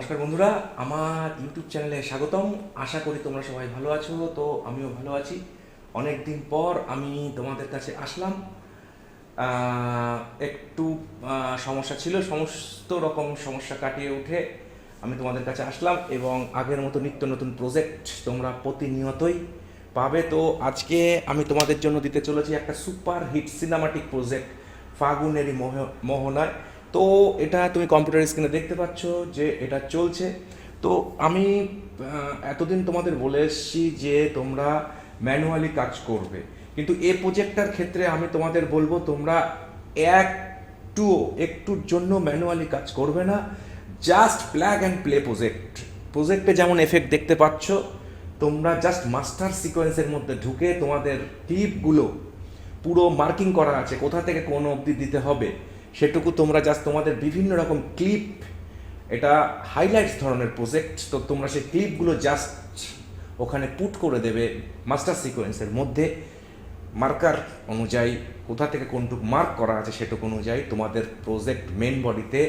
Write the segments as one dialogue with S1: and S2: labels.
S1: নমস্কার বন্ধুরা, আমার ইউটিউব চ্যানেলে স্বাগতম। আশা করি তোমরা সবাই ভালো আছো। তো আমিও ভালো আছি। অনেক দিন পর আমি তোমাদের কাছে আসলাম। একটু সমস্যা ছিল, সমস্ত রকম সমস্যা কাটিয়ে উঠে আমি তোমাদের কাছে আসলাম এবং আগের মতো নিত্য নতুন প্রজেক্ট তোমরা প্রতিনিয়তই পাবে। তো আজকে আমি তোমাদের জন্য দিতে চলেছি একটা সুপার হিট সিনেমাটিক প্রজেক্ট, ফাগুনেরই মোহনায়। তো এটা তুমি কম্পিউটার স্ক্রিনে দেখতে পাচ্ছ যে এটা চলছে। তো আমি এতদিন তোমাদের বলে এসেছি যে তোমরা ম্যানুয়ালি কাজ করবে, কিন্তু এই প্রজেক্টটার ক্ষেত্রে আমি তোমাদের বলবো তোমরা একটুর জন্য ম্যানুয়ালি কাজ করবে না। জাস্ট প্লাগ অ্যান্ড প্লে প্রজেক্টে যেমন এফেক্ট দেখতে পাচ্ছ, তোমরা জাস্ট মাস্টার সিকোয়েন্সের মধ্যে ঢুকে তোমাদের ক্লিপগুলো পুরো মার্কিং করা আছে, কোথা থেকে কোন অবধি দিতে হবে সেটুকু তোমরা জাস্ট তোমাদের বিভিন্ন রকম ক্লিপ, এটা হাইলাইটস ধরনের প্রজেক্ট, তো তোমরা সেই ক্লিপগুলো জাস্ট ওখানে পুট করে দেবে মাস্টার সিকোয়েন্সের মধ্যে। মার্কার অনুযায়ী কোথা থেকে কোনটুক মার্ক করা আছে সেটুকু অনুযায়ী তোমাদের প্রজেক্ট মেন বডিতে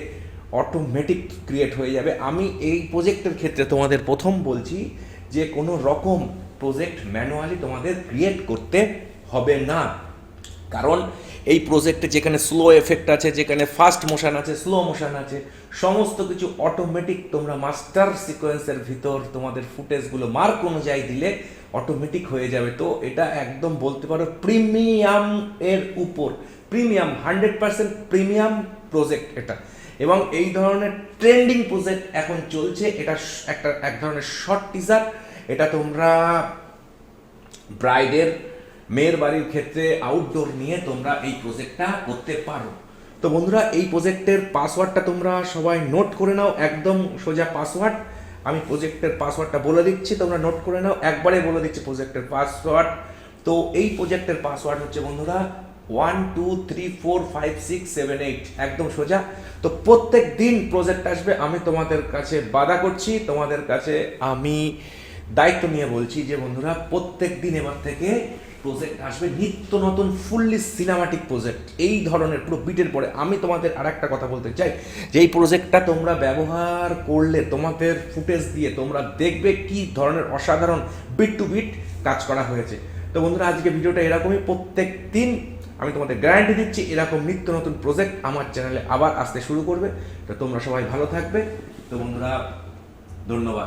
S1: অটোমেটিক ক্রিয়েট হয়ে যাবে। আমি এই প্রজেক্টের ক্ষেত্রে তোমাদের প্রথম বলছি যে কোনো রকম প্রজেক্ট ম্যানুয়ালি তোমাদের ক্রিয়েট করতে হবে না, কারণ এই প্রজেক্টে যেখানে স্লো এফেক্ট আছে, যেখানে ফাস্ট মোশন আছে, স্লো মোশন আছে, সমস্ত কিছু অটোমেটিক তোমরা মাস্টার সিকোয়েন্সের ভিতর তোমাদের ফুটেজগুলো মার্ক অনুযায়ী দিলে অটোমেটিক হয়ে যাবে। তো এটা একদম বলতে পারো প্রিমিয়াম এর উপর প্রিমিয়াম, 100% প্রিমিয়াম প্রজেক্ট এটা। এবং এই ধরনের ট্রেন্ডিং প্রজেক্ট এখন চলছে। এটা এক ধরনের শর্ট টিজার। এটা তোমরা ব্রাইডের, মেয়ের বাড়ির ক্ষেত্রে আউটডোর নিয়ে তোমরা এই প্রজেক্টটা করতে পারো। তো বন্ধুরা, এই প্রজেক্টের পাসওয়ার্ডটা তোমরা সবাই নোট করে নাও, একদম সোজা পাসওয়ার্ড। আমি প্রজেক্টের পাসওয়ার্ডটা বলে দিচ্ছি, তোমরা নোট করে নাও, একবারে বলে দিচ্ছি প্রজেক্টের পাসওয়ার্ড। তো এই প্রজেক্টের পাসওয়ার্ড হচ্ছে বন্ধুরা 1 2 3 4 5 6 7 8, একদম সোজা। তো প্রত্যেক দিন প্রজেক্ট আসবে, আমি তোমাদের কাছে বাধা করছি, তোমাদের কাছে আমি দায়িত্ব নিয়ে বলছি যে বন্ধুরা প্রত্যেক দিন এবার থেকে প্রজেক্ট আসবে নিত্য নতুন ফুললি সিনেমাটিক প্রজেক্ট এই ধরনের পুরো বিটের পরে। আমি তোমাদের আর একটা কথা বলতে চাই যে এই প্রজেক্টটা তোমরা ব্যবহার করলে তোমাদের ফুটেজ দিয়ে তোমরা দেখবে কি ধরনের অসাধারণ বিট টু বিট কাজ করা হয়েছে। তো বন্ধুরা, আজকে ভিডিওটা এরকমই, প্রত্যেক দিন আমি তোমাদের গ্যারান্টি দিচ্ছি এরকম নিত্য নতুন প্রজেক্ট আমার চ্যানেলে আবার আসতে শুরু করবে। তো তোমরা সবাই ভালো থাকবে। তো বন্ধুরা, ধন্যবাদ।